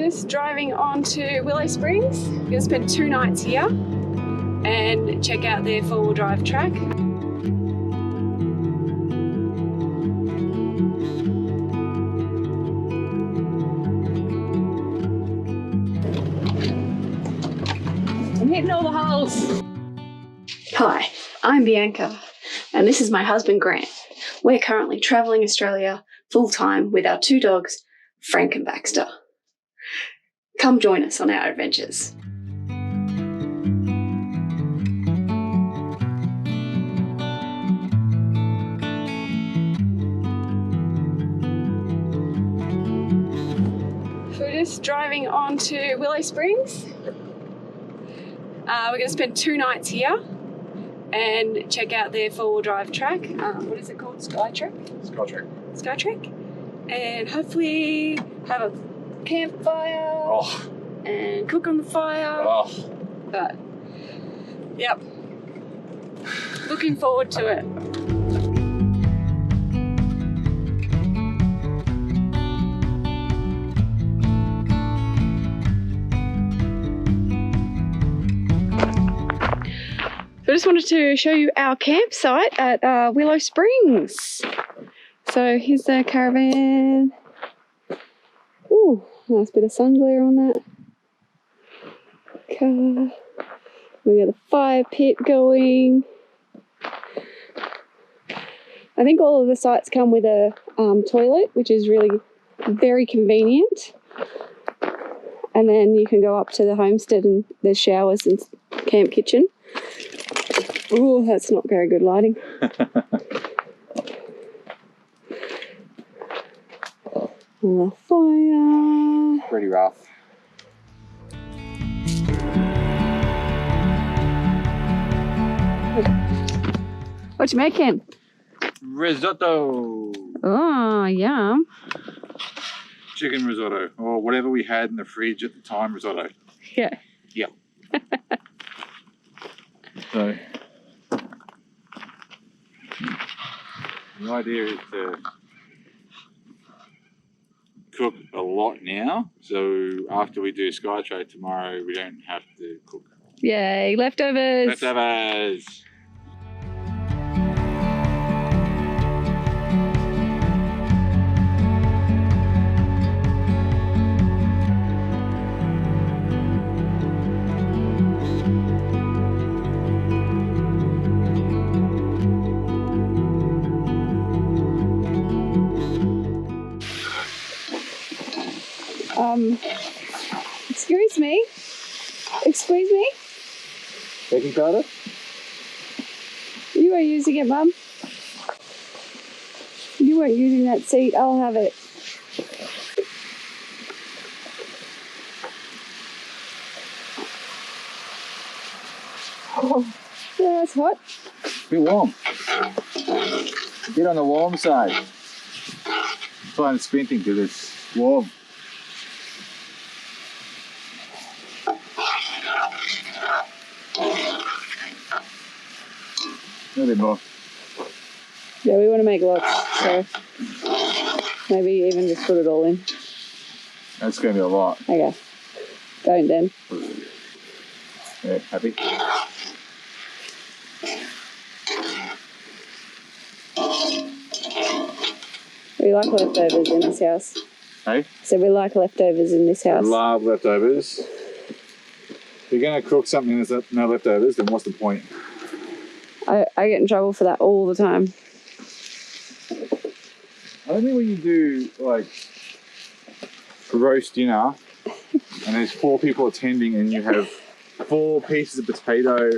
We're just driving on to Willow Springs. We're going to spend 2 nights here and check out their 4-wheel drive track. I'm hitting all the holes. Hi, I'm Bianca, and this is my husband Grant. We're currently travelling Australia full-time with our 2 dogs, Frank and Baxter. Come join us on our adventures. So we're just driving on to Willow Springs. We're going to spend 2 nights here and check out their 4-wheel drive track. What is it called? SkyTrek? Skytreck. SkyTrek. And hopefully have a campfire and cook on the fire. But, yep. Looking forward to it. So I just wanted to show you our campsite at Willow Springs. So here's the caravan. Ooh, nice bit of sun glare on that car. We got a fire pit going. I think all of the sites come with a toilet, which is really very convenient. And then you can go up to the homestead and there's showers and camp kitchen. Oh, that's not very good lighting. The fire. Pretty rough. What you making? Risotto. Oh, yum. Chicken risotto, or whatever we had in the fridge at the time risotto. Yeah. Yeah. So the idea is to cook a lot now, so after we do SkyTrek tomorrow, we don't have to cook. Yay, leftovers. Leftovers. Excuse me? Excuse me? Baking powder? You are using it, Mum. You weren't using that seat. I'll have it. Oh, yeah, that's hot. A bit warm. Get on the warm side. That's why I'm sprinting, because it's warm. A little bit more. Yeah, we want to make lots, so maybe even just put it all in. That's going to be a lot. Okay. Don't then. Yeah, happy? We like leftovers in this house. Hey? So we like leftovers in this I house. love leftovers. If you're going to cook something that's no leftovers, then what's the point? I get in trouble for that all the time. I don't think when you do like a roast dinner and there's 4 people attending and you have 4 pieces of potato,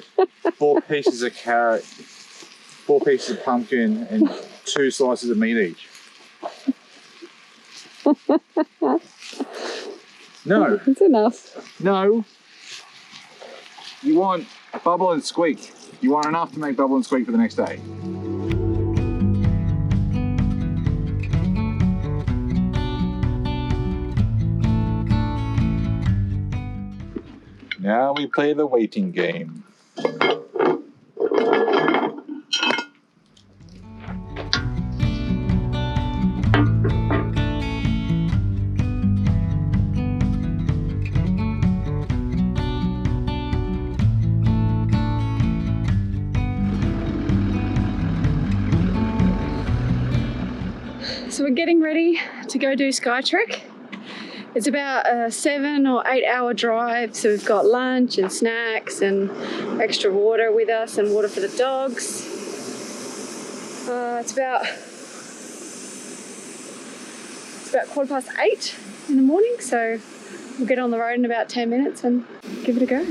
4 pieces of carrot, 4 pieces of pumpkin and 2 slices of meat each. No. It's enough. No. You want bubble and squeak. You want enough to make bubble and squeak for the next day. Now we play the waiting game. So we're getting ready to go do SkyTrek. It's about a 7 or 8 hour drive, so we've got lunch and snacks and extra water with us and water for the dogs. It's about 8:15 in the morning, so we'll get on the road in about 10 minutes and give it a go.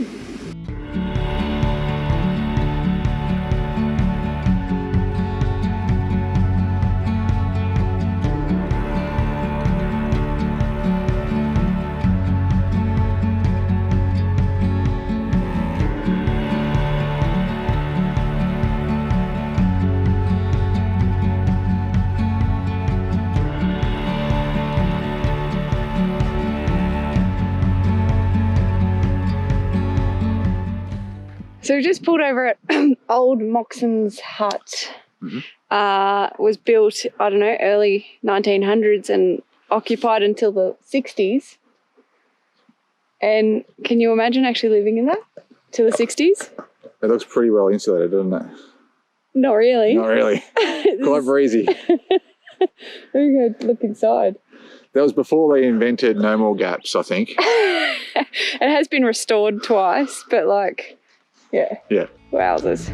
So we just pulled over at Old Moxon's hut. Was built, I don't know, early 1900s and occupied until the 60s. And can you imagine actually living in that till the 60s? It looks pretty well insulated, doesn't it? Not really. Not really. Quite breezy. Let me go look inside. That was before they invented no more gaps, I think. It has been restored twice, but like... Yeah. Wowzers.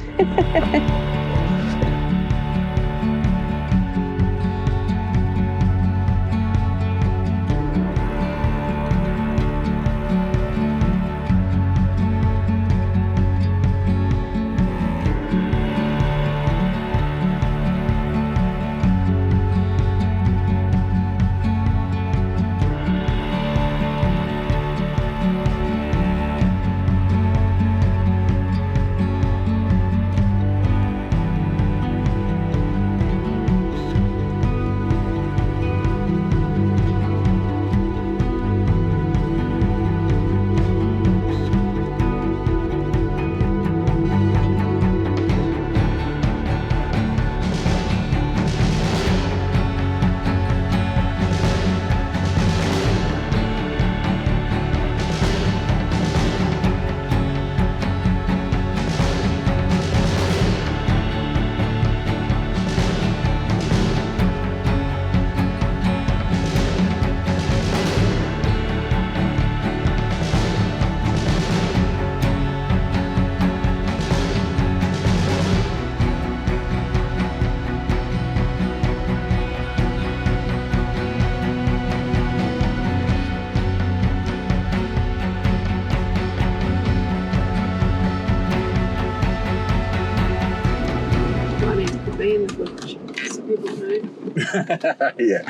Yeah,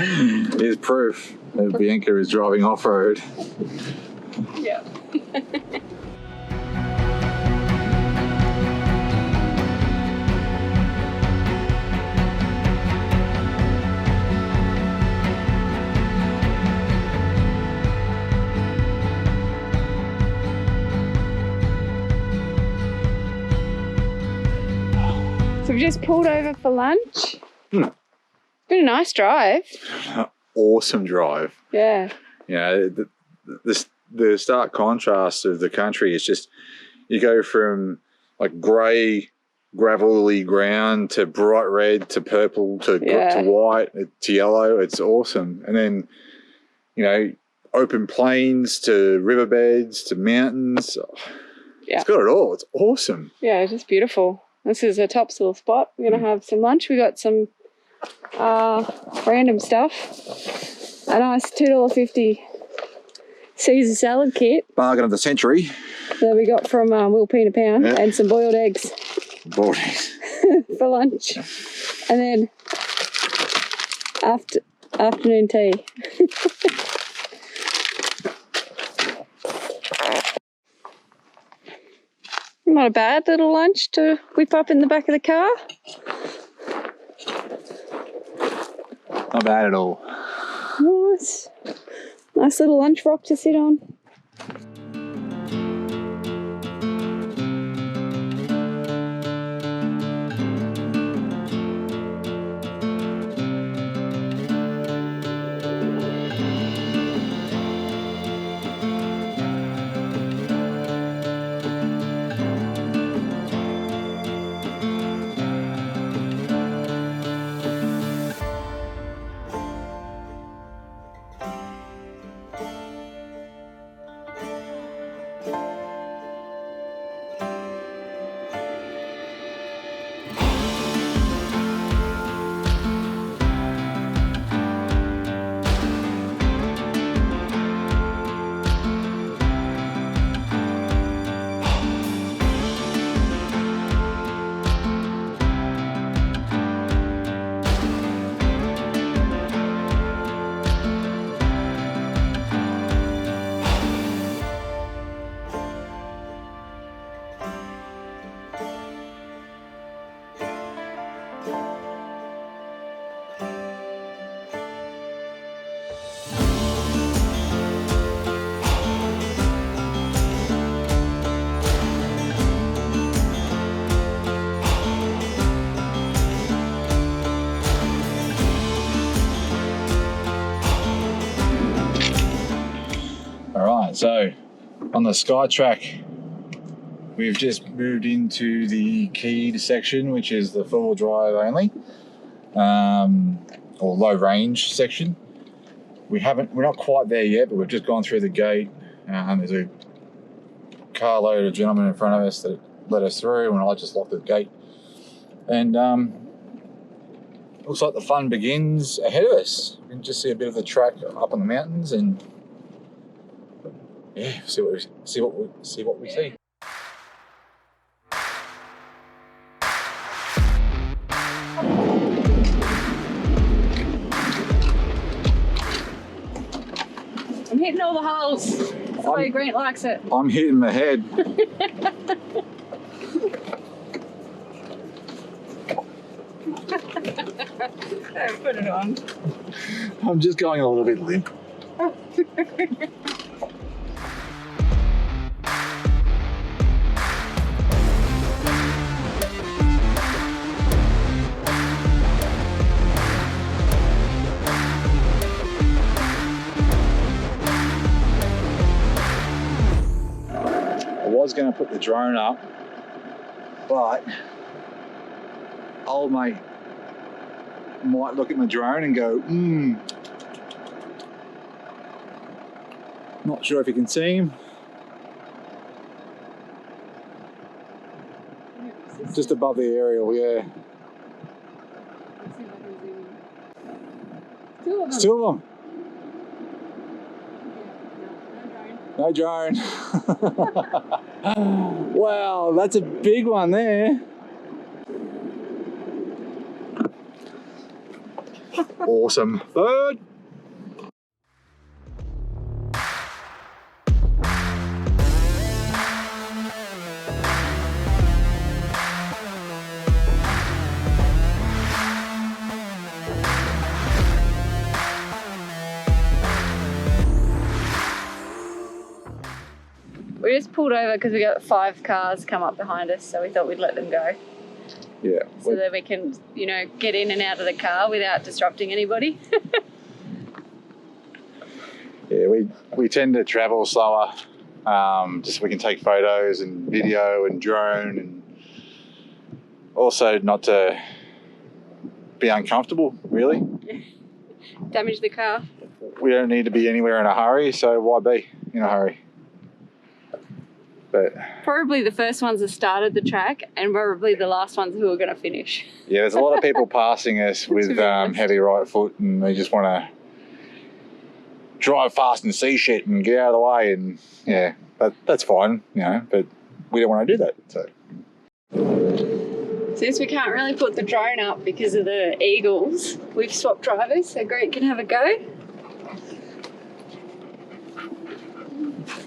here's proof that Bianca is driving off-road. Yeah. So we just pulled over for lunch. Been a nice drive. Awesome drive. Yeah. Yeah, the stark contrast of the country is just, you go from like grey, gravelly ground to bright red to purple to white to yellow. It's awesome. And then, you know, open plains to riverbeds to mountains. Yeah. It's got it all. It's awesome. Yeah, it's just beautiful. This is a top little spot. We're going to have some lunch. We got some random stuff. A nice $2.50 Caesar salad kit. Bargain of the century. That we got from Wilpena Pound, and some boiled eggs. Boiled eggs. For lunch. And then afternoon tea. Not a bad little lunch to whip up in the back of the car. Not bad at all. Nice. Nice little lunch rock to sit on. Alright, so on the Skytreck, we've just moved into the keyed section, which is the four-wheel drive only, or low range section. We're not quite there yet, but we've just gone through the gate. There's a carload of gentlemen in front of us that let us through, and I just locked the gate. And looks like the fun begins ahead of us. We can just see a bit of the track up on the mountains, and yeah, see what we see. I'm hitting all the holes. That's the way Grant likes it. I'm hitting the head. Put it on. I'm just going a little bit limp. I was going to put the drone up, but old mate might look at my drone and go, not sure if you can see him. Just above the aerial, yeah. Two of them. No drone. Wow, that's a big one there. Awesome bird. We just pulled over because we got 5 cars come up behind us, so we thought we'd let them go. Yeah. So that we can, you know, get in and out of the car without disrupting anybody. Yeah, we tend to travel slower, just so we can take photos and video and drone, and also not to be uncomfortable, really. Damage the car. We don't need to be anywhere in a hurry, so why be in a hurry? But probably the first ones that started the track, and probably the last ones who are going to finish. yeah, there's a lot of people passing us with heavy right foot, and they just want to drive fast and see shit and get out of the way, and yeah, that's fine, you know, but we don't want to do that. So since we can't really put the drone up because of the eagles, we've swapped drivers so Grant can have a go.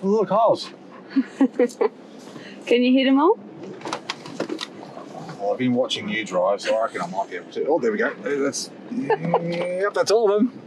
look, holes. Can you hit them all? Well, I've been watching you drive, so I reckon I might be able to. Oh, there we go. Yep, that's all of them.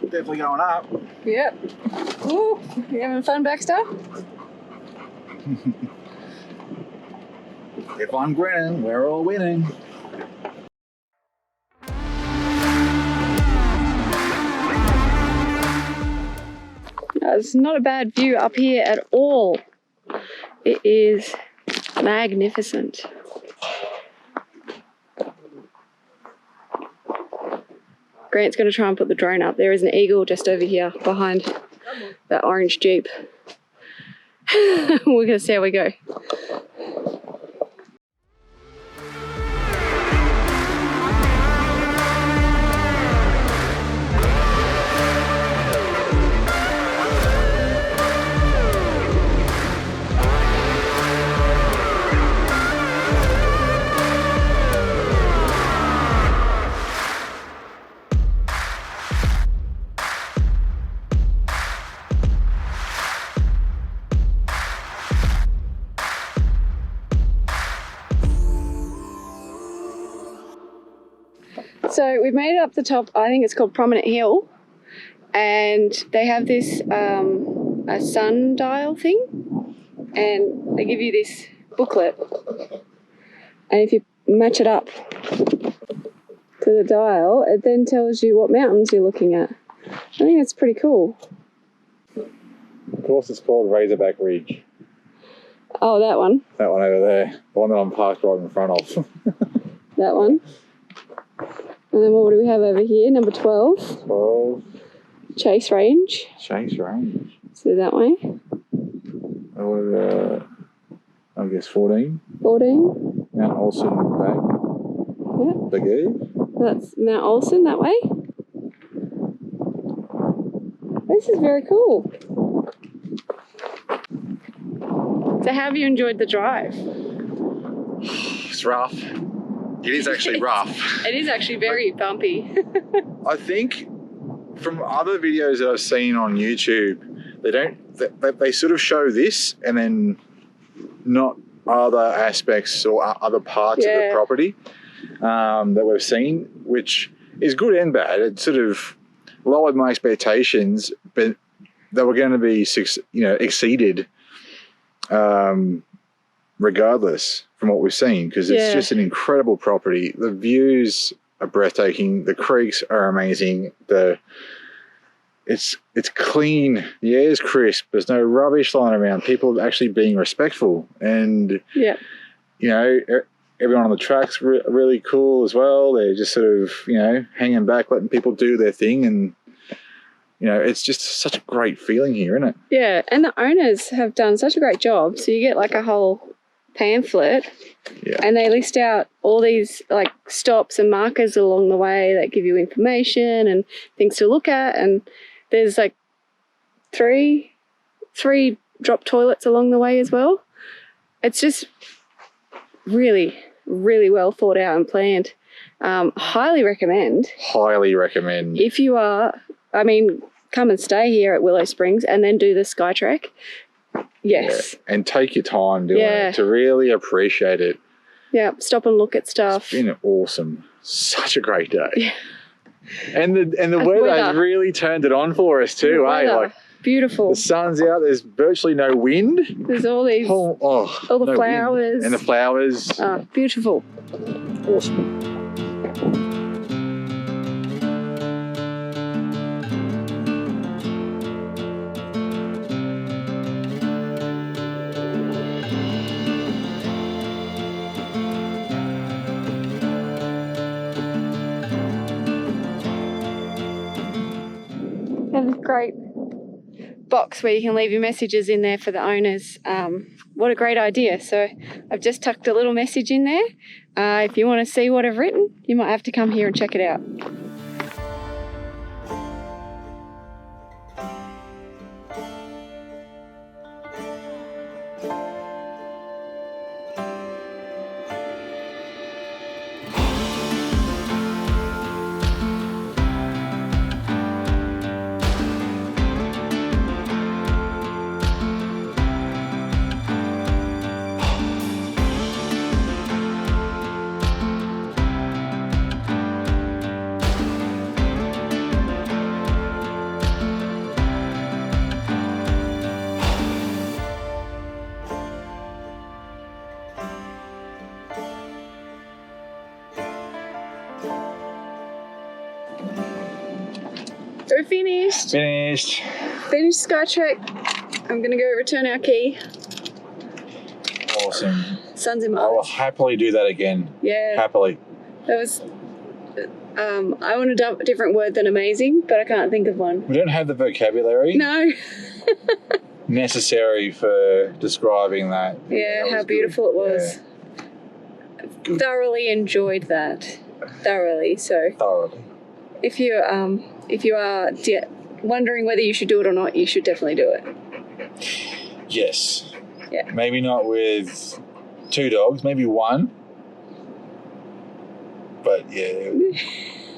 Definitely going up. Yep. Ooh, you having fun, Baxter? If I'm grinning, we're all winning. It's not a bad view up here at all. It is magnificent. Grant's going to try and put the drone up. There is an eagle just over here behind that orange Jeep. We're going to see how we go. So we've made it up the top. I think it's called Prominent Hill, and they have this a sundial thing, and they give you this booklet, and if you match it up to the dial, it then tells you what mountains you're looking at. I think that's pretty cool. Of course, it's called Razorback Ridge. Oh, that one. That one over there, the one that I'm parked right in front of. That one. And then what do we have over here? Number 12. 12. Chase Range. Chase Range. So that way. Or, I guess 14. 14. Mount Olson back. Yeah. Big Eve. That's Mount Olson that way. This is very cool. So how have you enjoyed the drive? It's rough. It is actually rough. It is actually very bumpy. I think from other videos that I've seen on YouTube, they sort of show this and then not other aspects or other parts of the property that we've seen, which is good and bad. It sort of lowered my expectations, but they were going to be, exceeded regardless from what we've seen, because it's just an incredible property. The views are breathtaking. The creeks are amazing. It's clean. The air's crisp. There's no rubbish lying around. People are actually being respectful, and everyone on the track's really cool as well. They're just sort of hanging back, letting people do their thing, and it's just such a great feeling here, isn't it? Yeah, and the owners have done such a great job. So you get like a whole pamphlet, and they list out all these like stops and markers along the way that give you information and things to look at, and there's like three drop toilets along the way as well. It's just really, really well thought out and planned. Highly recommend. Highly recommend. If you are, come and stay here at Willow Springs and then do the SkyTrek. Yes. Yeah. And take your time doing it to really appreciate it. Yeah, stop and look at stuff. It's been awesome. Such a great day. Yeah. And the weather has really turned it on for us too, Like beautiful. The sun's out, there's virtually no wind. There's all these all the flowers. Wind. And the flowers. Oh, beautiful. Awesome. Have this great box where you can leave your messages in there for the owners. What a great idea. So I've just tucked a little message in there. If you want to see what I've written, you might have to come here and check it out. We're finished. Finished SkyTrek. I'm going to go return our key. Awesome. Sun's in my I will eyes. happily do that again. Yeah. Happily. That was... I want a different word than amazing, but I can't think of one. We don't have the vocabulary. No. necessary for describing that. Yeah, how beautiful it was. Yeah. Thoroughly enjoyed that. Thoroughly. If you are wondering whether you should do it or not, you should definitely do it. Yes. Yeah. Maybe not with 2 dogs, maybe 1. But yeah,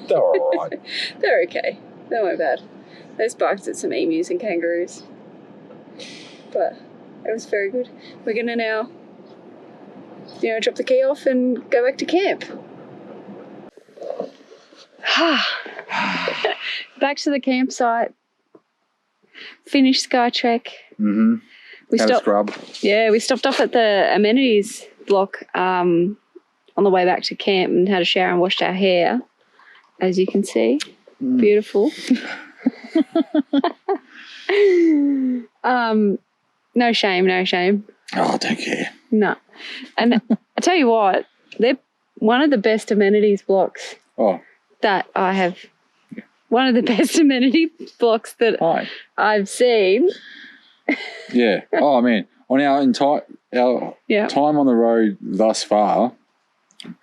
they're all right. They're okay. They weren't bad. They barked at some emus and kangaroos. But it was very good. We're going to now, drop the key off and go back to camp. Back to the campsite. Finished SkyTrek. Mm-hmm. Had a scrub. Yeah, we stopped off at the amenities block on the way back to camp and had a shower and washed our hair, as you can see. Beautiful. No shame. Oh, I don't care. No. And I tell you what, they're one of the best amenities blocks that I have. One of the best amenity blocks that I've seen. Yeah. Oh, man. On our entire time on the road thus far,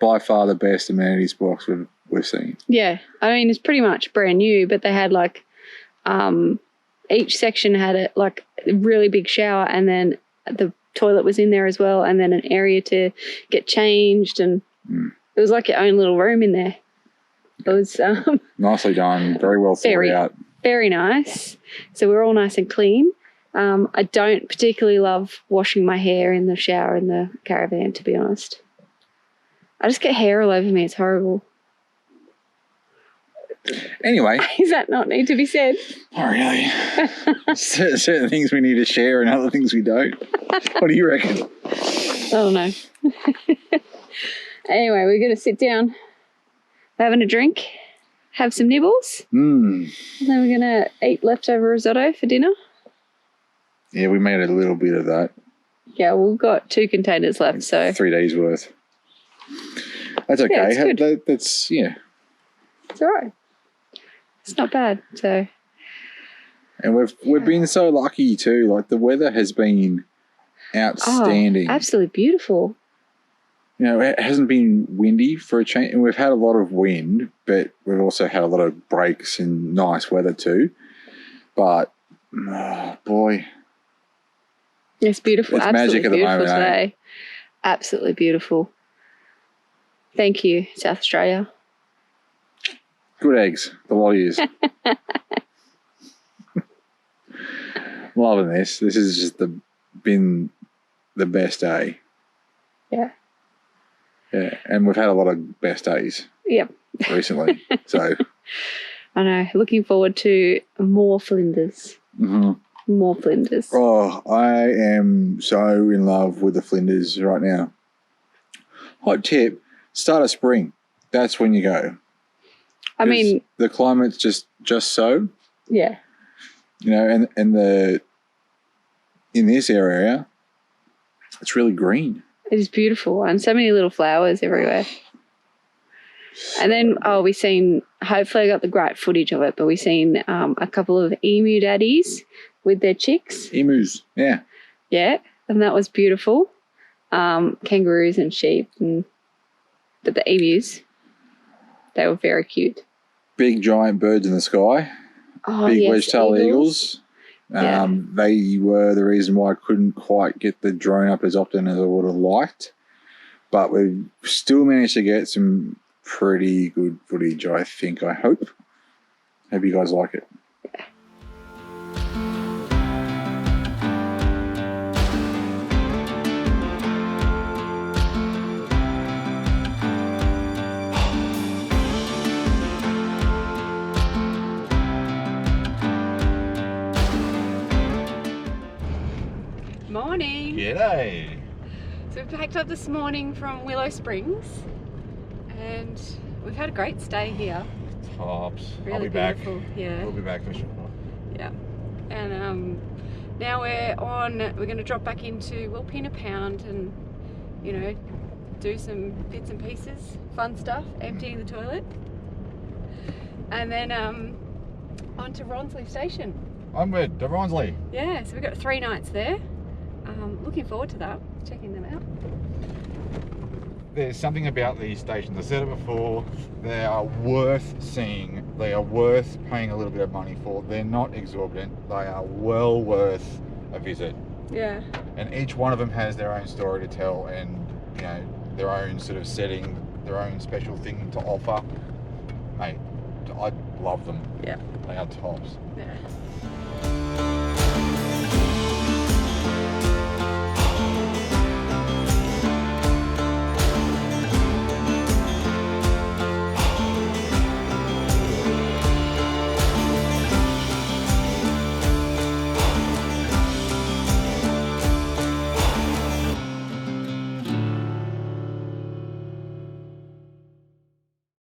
by far the best amenities blocks we've seen. Yeah. I mean, it's pretty much brand new, but they had like each section had a really big shower, and then the toilet was in there as well, and then an area to get changed, and it was like your own little room in there. It was nicely done, very well thought out. Very nice. So we're all nice and clean. I don't particularly love washing my hair in the shower in the caravan, to be honest. I just get hair all over me. It's horrible. Anyway. Does that not need to be said? Not really. Certain things we need to share and other things we don't. What do you reckon? I don't know. Anyway, we're going to sit down, having a drink, have some nibbles. And then we're going to eat leftover risotto for dinner. Yeah, we made a little bit of that. Yeah, we've got 2 containers left, so 3 days worth. That's okay. Yeah, it's good. That's it's all right. It's not bad. So, and we've been so lucky too. Like the weather has been outstanding. Absolutely beautiful. You know, it hasn't been windy for a change, and we've had a lot of wind, but we've also had a lot of breaks and nice weather too. But boy, it's beautiful. It's absolutely magic at the beautiful moment today. Absolutely beautiful. Thank you, South Australia. Good eggs, the lot of yous. Loving this. This has just been the best day. Yeah. Yeah, and we've had a lot of best days. Yep. Recently, so. I know. Looking forward to more Flinders. More Flinders. Oh, I am so in love with the Flinders right now. Hot tip: start of spring. That's when you go. I mean, the climate's just so. Yeah. You know, and in this area, it's really green. It is beautiful, and so many little flowers everywhere. And then, hopefully I got the great footage of it, but we seen a couple of emu daddies with their chicks. Emus, yeah. Yeah, and that was beautiful. Kangaroos and sheep, but the emus, they were very cute. Big giant birds in the sky. Oh, big yes, wedge-tailed eagles. Yeah. They were the reason why I couldn't quite get the drone up as often as I would have liked. But we still managed to get some pretty good footage, I think, I hope. Hope you guys like it. Yeah. Morning. G'day. So we packed up this morning from Willow Springs and we've had a great stay here. Tops. Really I'll be beautiful. back. Yeah. We'll be back for sure. Yeah. And now we're going to drop back into Wilpena Pound and, you know, do some bits and pieces, fun stuff, emptying the toilet. And then on to Ronsley Station. Onward to Ronsley. Yeah, so we've got 3 nights there. Looking forward to that, checking them out. There's something about these stations, I said it before, they are worth seeing, they are worth paying a little bit of money for. They're not exorbitant, they are well worth a visit. Yeah. And each one of them has their own story to tell and, you know, their own sort of setting, their own special thing to offer. Mate, I love them. Yeah. They are tops. Yeah.